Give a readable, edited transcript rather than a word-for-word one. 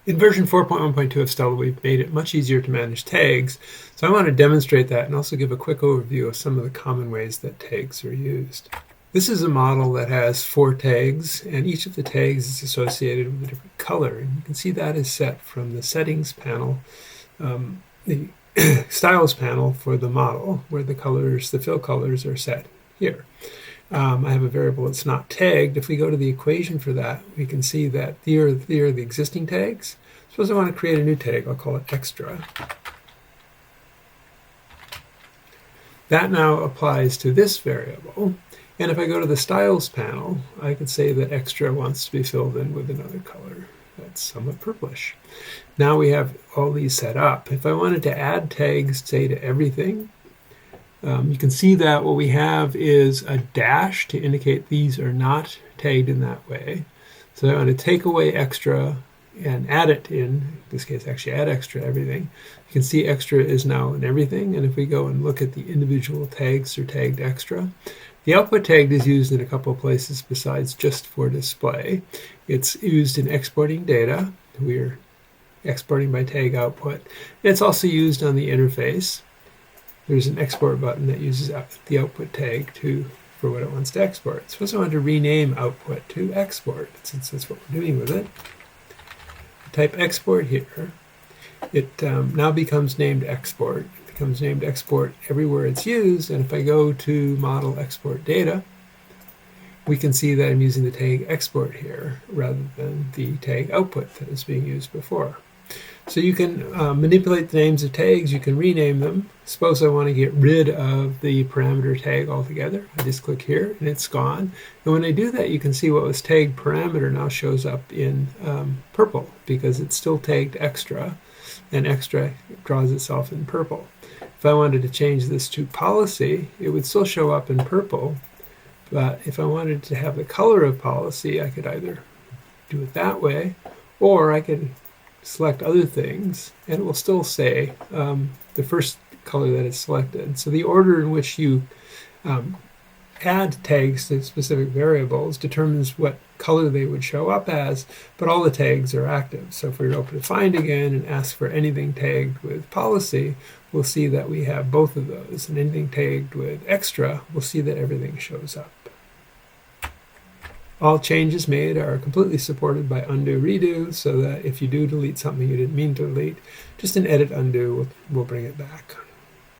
In version 4.1.2 of Stella, we've made it much easier to manage tags, so I want to demonstrate that and also give a quick overview of some of the common ways that tags are used. This is a model that has 4 tags, and each of the tags is associated with a different color. And you can see that is set from the settings panel, the styles panel for the model, where the colors, the fill colors, are set here. I have a variable that's not tagged. If we go to the equation for that, we can see that here are the existing tags. Suppose I want to create a new tag. I'll call it extra. That now applies to this variable. And if I go to the styles panel, I could say that extra wants to be filled in with another color that's somewhat purplish. Now we have all these set up. If I wanted to add tags, say, to everything, you can see that what we have is a dash to indicate these are not tagged in that way. So I want to take away extra and add it in this case, actually add extra everything. You can see extra is now in everything, and if we go and look at the individual tags that are tagged extra, the output tag is used in a couple of places besides just for display. It's used in exporting data. We're exporting by tag output. And it's also used on the interface. There's an export button that uses the output tag for what it wants to export. Suppose I want to rename output to export, since that's what we're doing with it. Type export here. It now becomes named export. It becomes named export everywhere it's used, and if I go to model export data, we can see that I'm using the tag export here rather than the tag output that was being used before. So you can manipulate the names of tags, you can rename them. Suppose I want to get rid of the parameter tag altogether. I just click here and it's gone. And when I do that, you can see what was tagged parameter now shows up in purple because it's still tagged extra, and extra draws itself in purple. If I wanted to change this to policy, it would still show up in purple, but if I wanted to have the color of policy, I could either do it that way, or I could select other things, and it will still say the first color that is selected. So the order in which you add tags to specific variables determines what color they would show up as, but all the tags are active. So if we were to open find again and ask for anything tagged with policy, we'll see that we have both of those, and anything tagged with extra, we'll see that everything shows up. All changes made are completely supported by undo redo, so that if you do delete something you didn't mean to delete, just an edit undo will bring it back.